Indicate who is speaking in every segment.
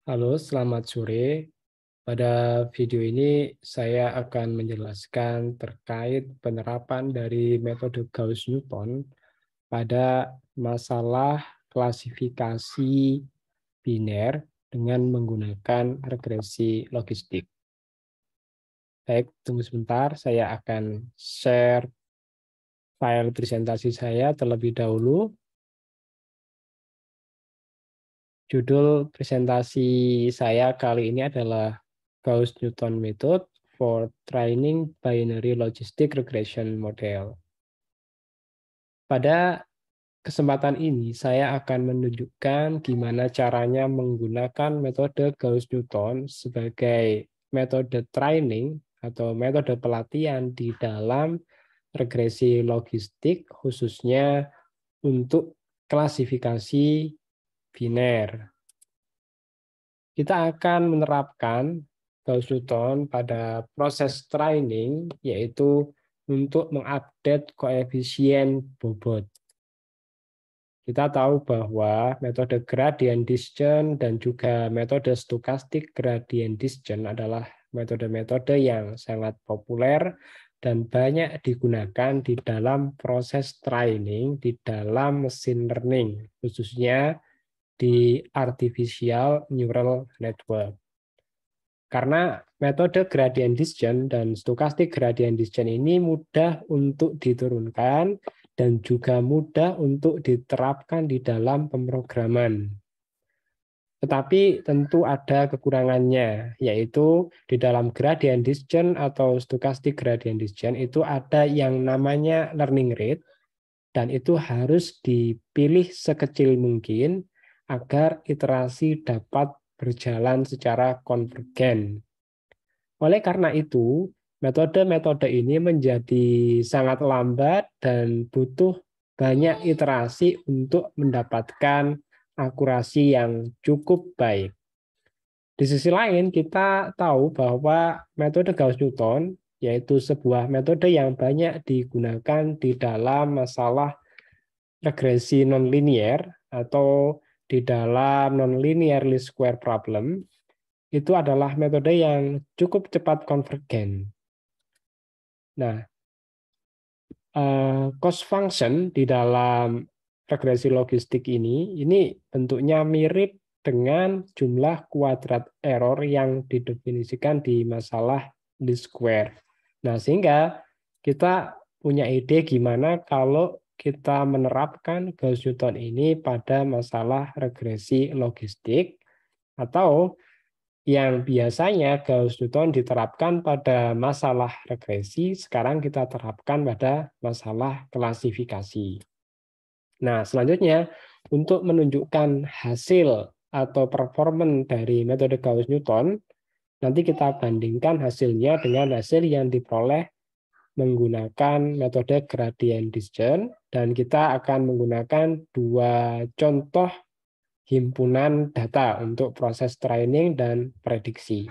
Speaker 1: Halo, selamat sore. Pada video ini saya akan menjelaskan terkait penerapan dari metode Gauss-Newton pada masalah klasifikasi biner dengan menggunakan regresi logistik. Baik, tunggu sebentar, saya akan share file presentasi saya terlebih dahulu. Judul presentasi saya kali ini adalah Gauss-Newton Method for Training Binary Logistic Regression Model. Pada kesempatan ini, saya akan menunjukkan gimana caranya menggunakan metode Gauss-Newton sebagai metode training atau metode pelatihan di dalam regresi logistik, khususnya untuk klasifikasi biner. Kita akan menerapkan Gauss-Newton pada proses training, yaitu untuk mengupdate koefisien bobot. Kita tahu bahwa metode gradient descent dan juga metode stochastic gradient descent adalah metode-metode yang sangat populer dan banyak digunakan di dalam proses training di dalam machine learning, khususnya di artificial neural network. Karena metode gradient descent dan stochastic gradient descent ini mudah untuk diturunkan dan juga mudah untuk diterapkan di dalam pemrograman. Tetapi tentu ada kekurangannya, yaitu di dalam gradient descent atau stochastic gradient descent itu ada yang namanya learning rate, dan itu harus dipilih sekecil mungkin agar iterasi dapat berjalan secara konvergen. Oleh karena itu, metode-metode ini menjadi sangat lambat dan butuh banyak iterasi untuk mendapatkan akurasi yang cukup baik. Di sisi lain, kita tahu bahwa metode Gauss-Newton, yaitu sebuah metode yang banyak digunakan di dalam masalah regresi nonlinear atau di dalam nonlinear least square problem, itu adalah metode yang cukup cepat konvergen. Nah, cost function di dalam regresi logistik ini bentuknya mirip dengan jumlah kuadrat error yang didefinisikan di masalah least square. Nah, sehingga kita punya ide gimana kalau kita menerapkan Gauss-Newton ini pada masalah regresi logistik, atau yang biasanya Gauss-Newton diterapkan pada masalah regresi, sekarang kita terapkan pada masalah klasifikasi. Nah, selanjutnya untuk menunjukkan hasil atau performan dari metode Gauss-Newton, nanti kita bandingkan hasilnya dengan hasil yang diperoleh menggunakan metode gradient descent, dan kita akan menggunakan dua contoh himpunan data untuk proses training dan prediksi.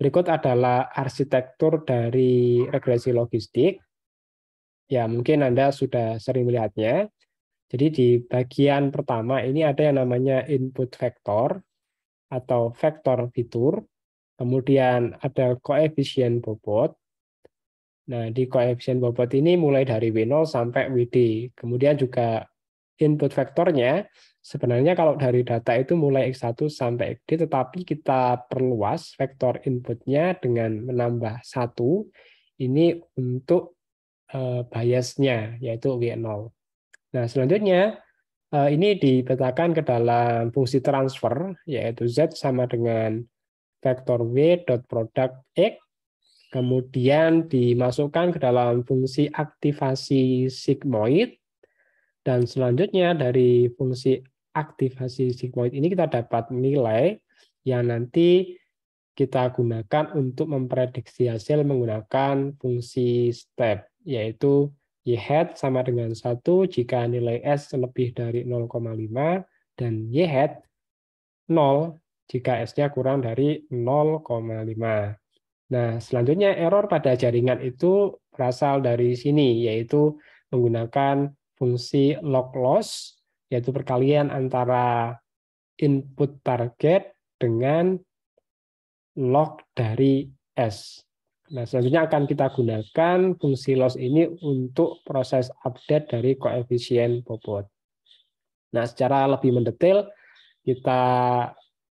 Speaker 1: Berikut adalah arsitektur dari regresi logistik. Ya, mungkin Anda sudah sering melihatnya. Jadi di bagian pertama ini ada yang namanya input vektor atau vektor fitur. Kemudian ada koefisien bobot. Nah, di koefisien bobot ini mulai dari W0 sampai WD. Kemudian juga input vektornya, sebenarnya kalau dari data itu mulai X1 sampai XD, tetapi kita perluas vektor inputnya dengan menambah 1, ini untuk biasnya, yaitu W0. Nah, selanjutnya ini dipetakan ke dalam fungsi transfer, yaitu Z sama dengan vektor W dot product X, kemudian dimasukkan ke dalam fungsi aktivasi sigmoid, dan selanjutnya dari fungsi aktivasi sigmoid ini kita dapat nilai yang nanti kita gunakan untuk memprediksi hasil menggunakan fungsi step, yaitu Y hat sama dengan 1 jika nilai S lebih dari 0,5 dan Y hat 0 jika S-nya kurang dari 0,5. Nah, selanjutnya error pada jaringan itu berasal dari sini, yaitu menggunakan fungsi log loss, yaitu perkalian antara input target dengan log dari S. Nah, selanjutnya akan kita gunakan fungsi loss ini untuk proses update dari koefisien bobot. Nah, secara lebih mendetail, kita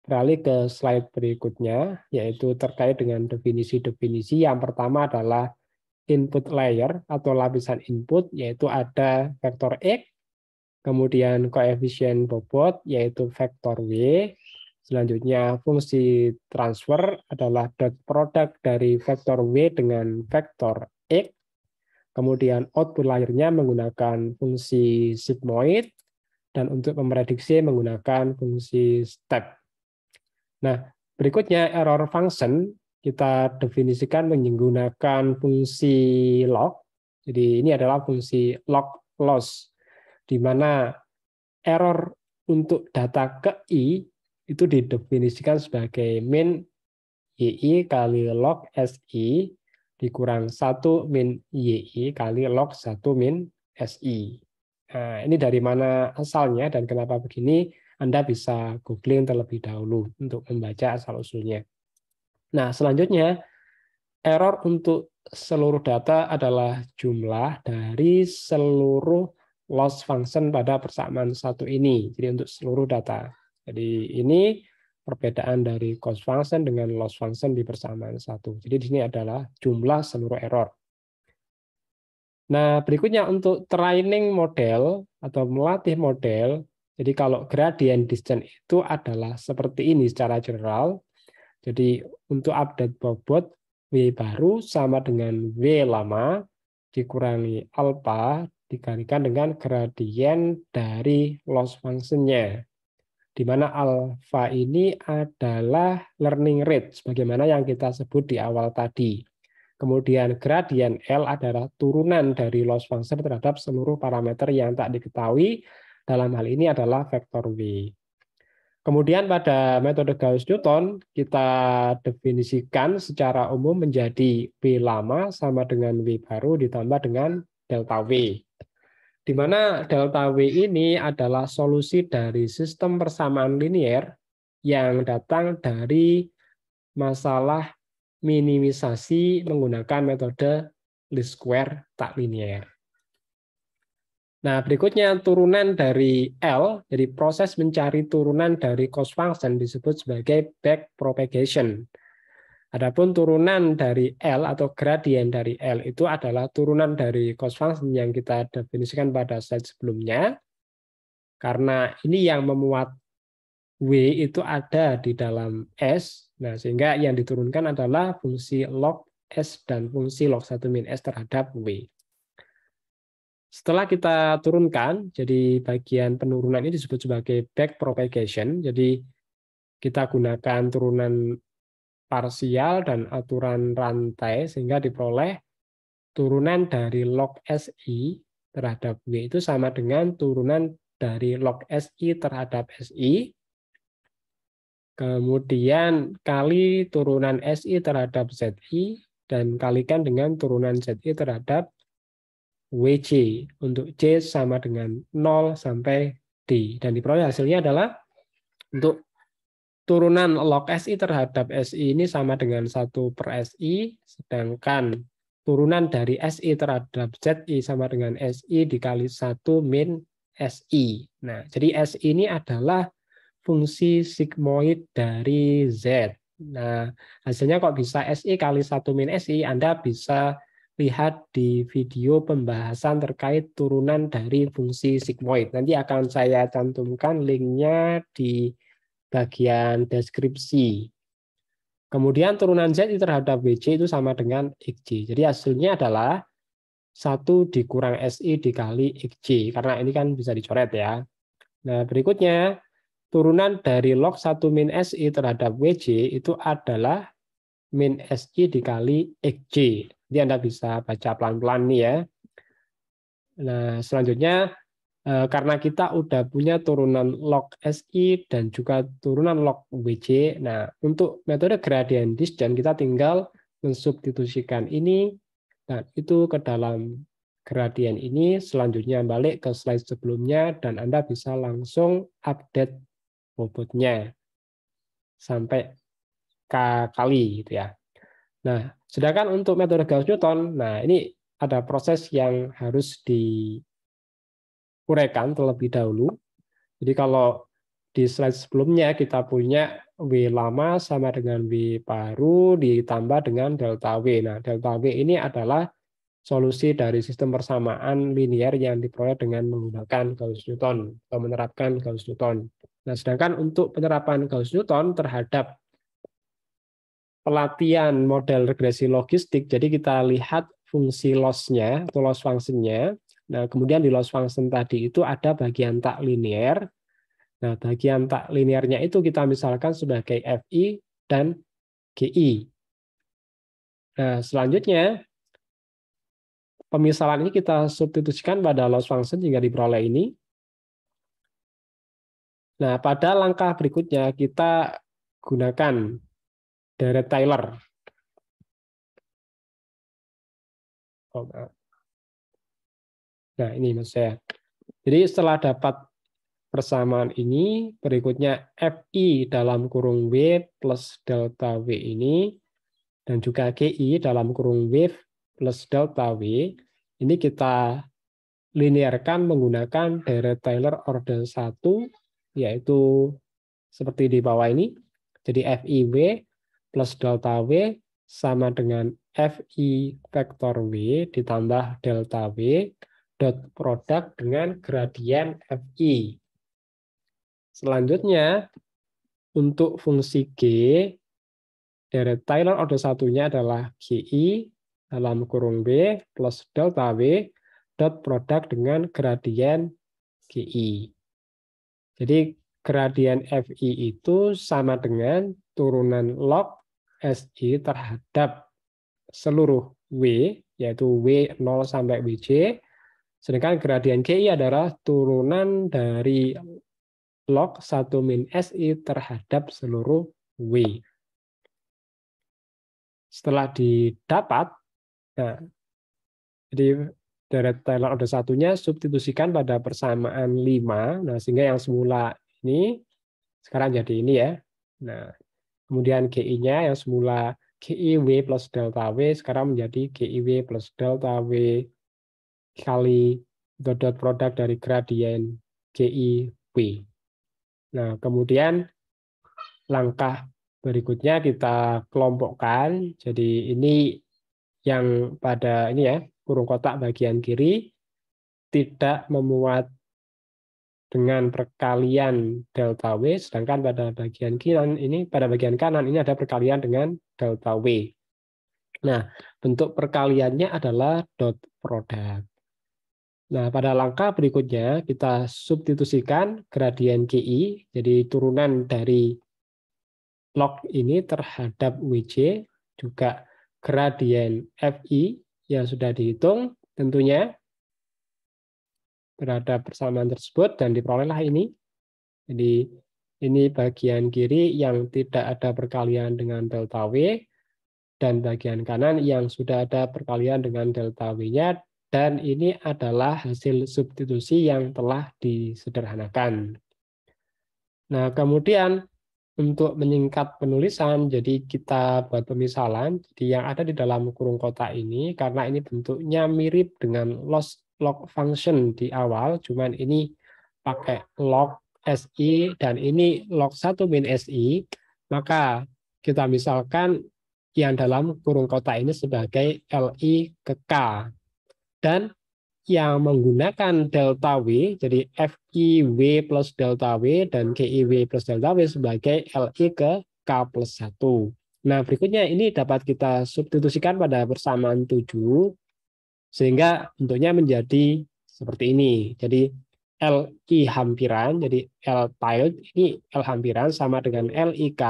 Speaker 1: beralih ke slide berikutnya, yaitu terkait dengan definisi-definisi. Yang pertama adalah input layer atau lapisan input, yaitu ada vektor X, kemudian koefisien bobot, yaitu vektor W. Selanjutnya fungsi transfer adalah dot product dari vektor W dengan vektor X. Kemudian output layernya menggunakan fungsi sigmoid, dan untuk memprediksi menggunakan fungsi step. Nah, berikutnya error function kita definisikan menggunakan fungsi log. Jadi ini adalah fungsi log loss, di mana error untuk data ke I itu didefinisikan sebagai min YI kali log SI dikurang 1 min YI kali log 1 min SI. Nah, ini dari mana asalnya dan kenapa begini, Anda bisa googling terlebih dahulu untuk membaca asal-usulnya. Nah, selanjutnya, error untuk seluruh data adalah jumlah dari seluruh loss function pada persamaan satu ini. Jadi untuk seluruh data. Jadi ini perbedaan dari cost function dengan loss function di persamaan satu. Jadi di sini adalah jumlah seluruh error. Nah, berikutnya untuk training model atau melatih model. Jadi kalau gradient descent itu adalah seperti ini secara general. Jadi untuk update bobot, W baru sama dengan W lama dikurangi alpha dikalikan dengan gradien dari loss function-nya. Di mana alpha ini adalah learning rate, sebagaimana yang kita sebut di awal tadi. Kemudian gradien L adalah turunan dari loss function terhadap seluruh parameter yang tak diketahui, dalam hal ini adalah vektor W. Kemudian pada metode Gauss-Newton, kita definisikan secara umum menjadi W lama sama dengan W baru ditambah dengan delta W. Di mana delta W ini adalah solusi dari sistem persamaan linier yang datang dari masalah minimisasi menggunakan metode least square tak linier. Nah, berikutnya turunan dari L, jadi proses mencari turunan dari cost function disebut sebagai back propagation. Adapun turunan dari L atau gradien dari L itu adalah turunan dari cost function yang kita definisikan pada slide sebelumnya. Karena ini yang memuat W itu ada di dalam S, nah sehingga yang diturunkan adalah fungsi log S dan fungsi log 1 min S terhadap W. Setelah kita turunkan, jadi bagian penurunan ini disebut sebagai back propagation. Jadi kita gunakan turunan parsial dan aturan rantai sehingga diperoleh turunan dari log SI terhadap W itu sama dengan turunan dari log SI terhadap SI. Kemudian kali turunan SI terhadap ZI dan kalikan dengan turunan ZI terhadap WC. Untuk C sama dengan 0 sampai D. Dan diperoleh hasilnya adalah untuk turunan log SI terhadap SI ini sama dengan 1 per SI, sedangkan turunan dari SI terhadap ZI sama dengan SI dikali 1 min SI. Nah, jadi SI ini adalah fungsi sigmoid dari Z. Nah, hasilnya kok bisa SI kali 1 min SI, Anda bisa lihat di video pembahasan terkait turunan dari fungsi sigmoid. Nanti akan saya cantumkan linknya di bagian deskripsi. Kemudian turunan Z terhadap WC itu sama dengan XJ. Jadi hasilnya adalah 1 dikurang SI dikali XJ. Karena ini kan bisa dicoret ya. Nah, berikutnya turunan dari log 1 min SI terhadap WJ itu adalah min SI dikali XJ. Jadi Anda bisa baca pelan-pelan nih ya. Nah, selanjutnya karena kita udah punya turunan log SI dan juga turunan log WJ. Nah, untuk metode gradient descent kita tinggal mensubstitusikan ini dan itu ke dalam gradient ini. Selanjutnya balik ke slide sebelumnya dan Anda bisa langsung update bobotnya sampai K kali gitu ya. Nah, sedangkan untuk metode Gauss-Newton, nah ini ada proses yang harus diuraikan terlebih dahulu. Jadi kalau di slide sebelumnya kita punya W lama sama dengan W baru ditambah dengan delta W. Nah, delta W ini adalah solusi dari sistem persamaan linear yang diperoleh dengan menggunakan Gauss-Newton atau menerapkan Gauss-Newton. Nah, sedangkan untuk penerapan Gauss-Newton terhadap pelatihan model regresi logistik, jadi kita lihat fungsi loss-nya atau loss function-nya. Nah, kemudian di loss function tadi itu ada bagian tak linear. Nah, bagian tak linearnya itu kita misalkan sebagai FI dan GI. Nah, selanjutnya pemisalan ini kita substitusikan pada loss function hingga diperoleh ini. Nah, pada langkah berikutnya kita gunakan deret Taylor. Nah, ini maksud saya. Jadi setelah dapat persamaan ini, berikutnya FI dalam kurung W plus delta W ini, dan juga GI dalam kurung W plus delta W, ini kita linearkan menggunakan deret Taylor order 1, yaitu seperti di bawah ini. Jadi FIW plus delta W sama dengan FI vektor W ditambah delta W dot produk dengan gradien FI. Selanjutnya, untuk fungsi G, deret Taylor order satunya adalah GI dalam kurung W plus delta W dot produk dengan gradien GI. Jadi gradien FI itu sama dengan turunan log SI terhadap seluruh W, yaitu W0 sampai WJ. Sedangkan gradien GI adalah turunan dari log 1 min SI terhadap seluruh W. Setelah didapat, nah, jadi deret Taylor order satunya substitusikan pada persamaan 5. Nah, sehingga yang semula ini sekarang jadi ini ya. Nah, kemudian GI-nya yang semula GIW plus delta W sekarang menjadi GIW plus delta W kali dot produk dari gradien GIW. Nah, kemudian langkah berikutnya kita kelompokkan. Jadi ini yang pada ini ya, kurung kotak bagian kiri tidak memuat dengan perkalian delta W, sedangkan pada bagian kanan ini ada perkalian dengan delta W. Nah, bentuk perkaliannya adalah dot produk. Nah, pada langkah berikutnya kita substitusikan gradien GI, jadi turunan dari log ini terhadap WJ, juga gradien FI yang sudah dihitung tentunya terhadap persamaan tersebut, dan diperolehlah ini. Jadi ini bagian kiri yang tidak ada perkalian dengan delta W, dan bagian kanan yang sudah ada perkalian dengan delta W-nya, dan ini adalah hasil substitusi yang telah disederhanakan. Nah, kemudian untuk menyingkat penulisan, jadi kita buat pemisalan. Jadi yang ada di dalam kurung kotak ini, karena ini bentuknya mirip dengan log function di awal, cuman ini pakai log SI dan ini log 1 min SI, maka kita misalkan yang dalam kurung kotak ini sebagai LI ke K. Dan yang menggunakan delta W, jadi FIW plus delta W dan GIW plus delta W sebagai LI ke K plus 1. Nah, berikutnya ini dapat kita substitusikan pada persamaan 7, sehingga bentuknya menjadi seperti ini. Jadi LI hampiran, jadi L tilde, ini L hampiran sama dengan LIK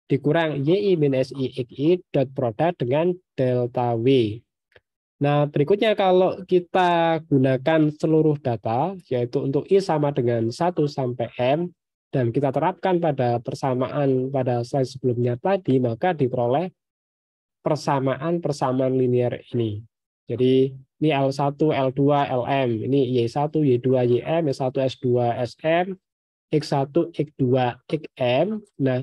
Speaker 1: dikurang YI min SI XI dot produk dengan delta W. Nah, berikutnya kalau kita gunakan seluruh data, yaitu untuk I sama dengan 1 sampai M, dan kita terapkan pada persamaan pada slide sebelumnya tadi, maka diperoleh persamaan linear ini. Jadi ini L1, L2, LM, ini Y1, Y2, YM, Y1, S2, SM, X1, X2, Xm. Nah,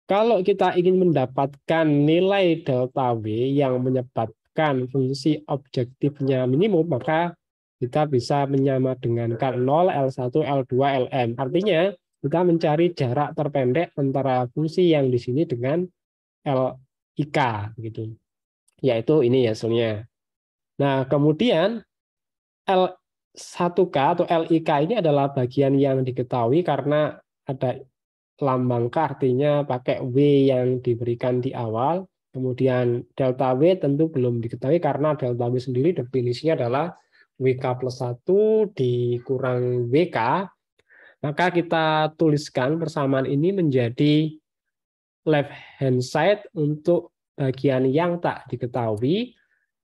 Speaker 1: kalau kita ingin mendapatkan nilai delta W yang menyebabkan fungsi objektifnya minimum, maka kita bisa menyamadengankan 0, L1, L2, Lm. Artinya, kita mencari jarak terpendek antara fungsi yang di sini dengan LIK, gitu. Yaitu ini hasilnya. Nah, kemudian L1K atau LIK ini adalah bagian yang diketahui karena ada lambang K, artinya pakai W yang diberikan di awal. Kemudian delta W tentu belum diketahui karena delta W sendiri definisinya adalah WK plus 1 dikurang WK. Maka kita tuliskan persamaan ini menjadi left hand side untuk bagian yang tak diketahui,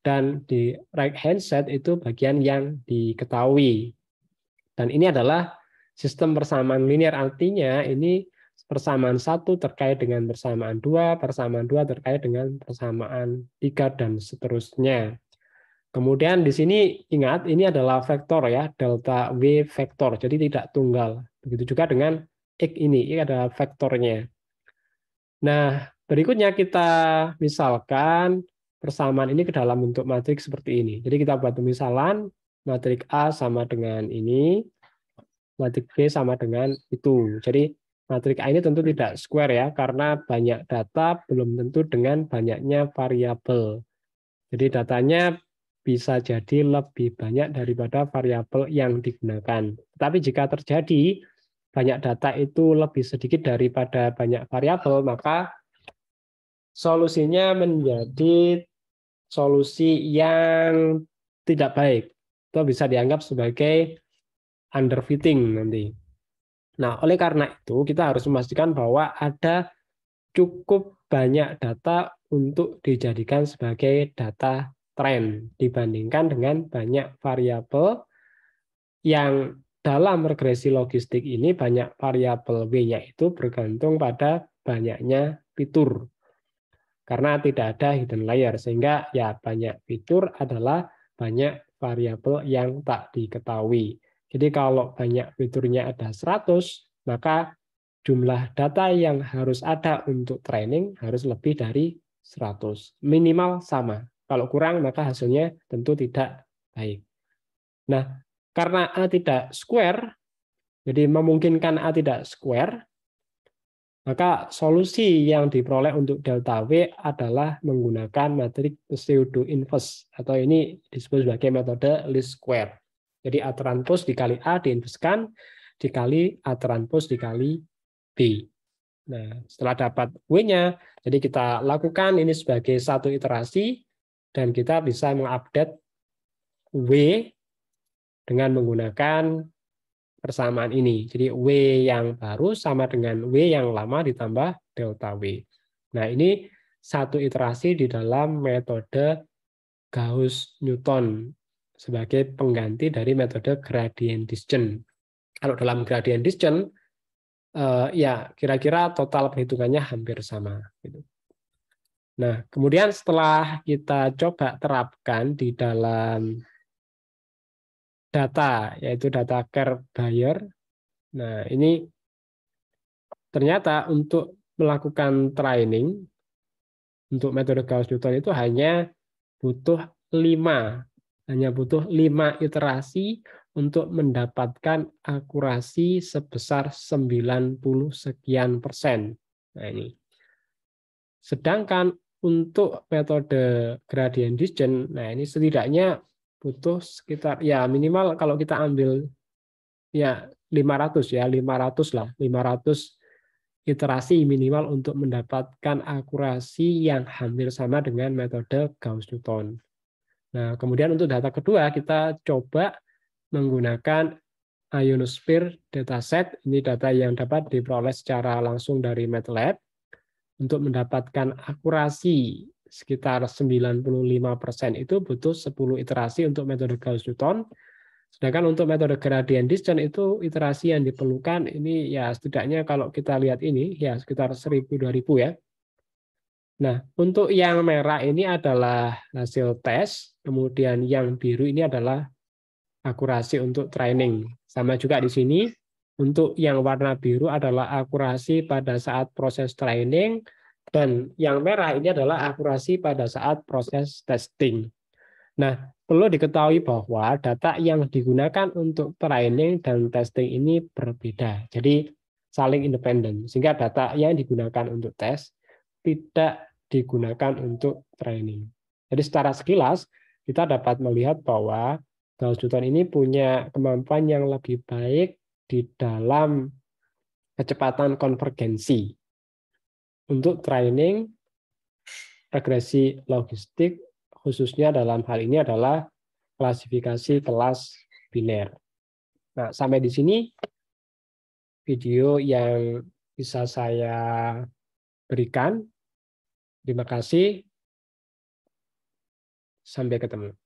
Speaker 1: dan di right hand side itu bagian yang diketahui. Dan ini adalah sistem persamaan linear, artinya ini persamaan 1 terkait dengan persamaan 2, persamaan 2 terkait dengan persamaan 3, dan seterusnya. Kemudian di sini ingat, ini adalah vektor ya, delta W vektor, jadi tidak tunggal. Begitu juga dengan X ini adalah vektornya. Nah, berikutnya kita misalkan persamaan ini ke dalam bentuk matriks seperti ini. Jadi kita buat pemisalan, matriks A sama dengan ini, matriks B sama dengan itu. Jadi matriks A ini tentu tidak square ya, karena banyak data belum tentu dengan banyaknya variabel. Jadi datanya bisa jadi lebih banyak daripada variabel yang digunakan. Tapi jika terjadi banyak data itu lebih sedikit daripada banyak variabel, maka solusinya menjadi solusi yang tidak baik. Itu bisa dianggap sebagai underfitting nanti. Nah, oleh karena itu kita harus memastikan bahwa ada cukup banyak data untuk dijadikan sebagai data tren dibandingkan dengan banyak variabel yang dalam regresi logistik ini banyak variabel W-nya itu bergantung pada banyaknya fitur. Karena tidak ada hidden layer, sehingga ya banyak fitur adalah banyak variabel yang tak diketahui. Jadi kalau banyak fiturnya ada 100, maka jumlah data yang harus ada untuk training harus lebih dari 100. Minimal sama. Kalau kurang, maka hasilnya tentu tidak baik. Nah, karena A tidak square, jadi memungkinkan A tidak square, maka solusi yang diperoleh untuk delta W adalah menggunakan matriks pseudo inverse, atau ini disebut sebagai metode least square. Jadi A transpose dikali A diinverskan, dikali A transpose dikali B. Nah, setelah dapat W-nya, jadi kita lakukan ini sebagai satu iterasi, dan kita bisa mengupdate W dengan menggunakan persamaan ini. Jadi W yang baru sama dengan W yang lama ditambah delta W. Nah, ini satu iterasi di dalam metode Gauss-Newton sebagai pengganti dari metode gradient descent. Kalau dalam gradient descent, ya kira-kira total perhitungannya hampir sama. Nah, kemudian setelah kita coba terapkan di dalam data, yaitu data curve Bayer, nah ini ternyata untuk melakukan training untuk metode Gauss-Newton itu hanya butuh 5 iterasi untuk mendapatkan akurasi sebesar 90 sekian %. Nah, ini. Sedangkan untuk metode gradient descent, nah ini setidaknya butuh sekitar ya minimal kalau kita ambil ya 500 ya, 500 lah, 500 iterasi minimal untuk mendapatkan akurasi yang hampir sama dengan metode Gauss-Newton. Nah, kemudian untuk data kedua kita coba menggunakan ionosphere dataset. Ini data yang dapat diperoleh secara langsung dari MATLAB. Untuk mendapatkan akurasi sekitar 95% itu butuh 10 iterasi untuk metode Gauss-Newton. Sedangkan untuk metode gradient descent itu iterasi yang diperlukan ini ya setidaknya kalau kita lihat ini ya sekitar 1000-2000 ya. Nah, untuk yang merah ini adalah hasil tes, kemudian yang biru ini adalah akurasi untuk training. Sama juga di sini Untuk yang warna biru adalah akurasi pada saat proses training, dan yang merah ini adalah akurasi pada saat proses testing. Nah, perlu diketahui bahwa data yang digunakan untuk training dan testing ini berbeda. Jadi saling independen, sehingga data yang digunakan untuk tes tidak digunakan untuk training. Jadi secara sekilas kita dapat melihat bahwa Gauss-Newton ini punya kemampuan yang lebih baik di dalam kecepatan konvergensi untuk training regresi logistik, khususnya dalam hal ini adalah klasifikasi kelas biner. Nah, sampai di sini video yang bisa saya berikan. Terima kasih. Sampai ketemu.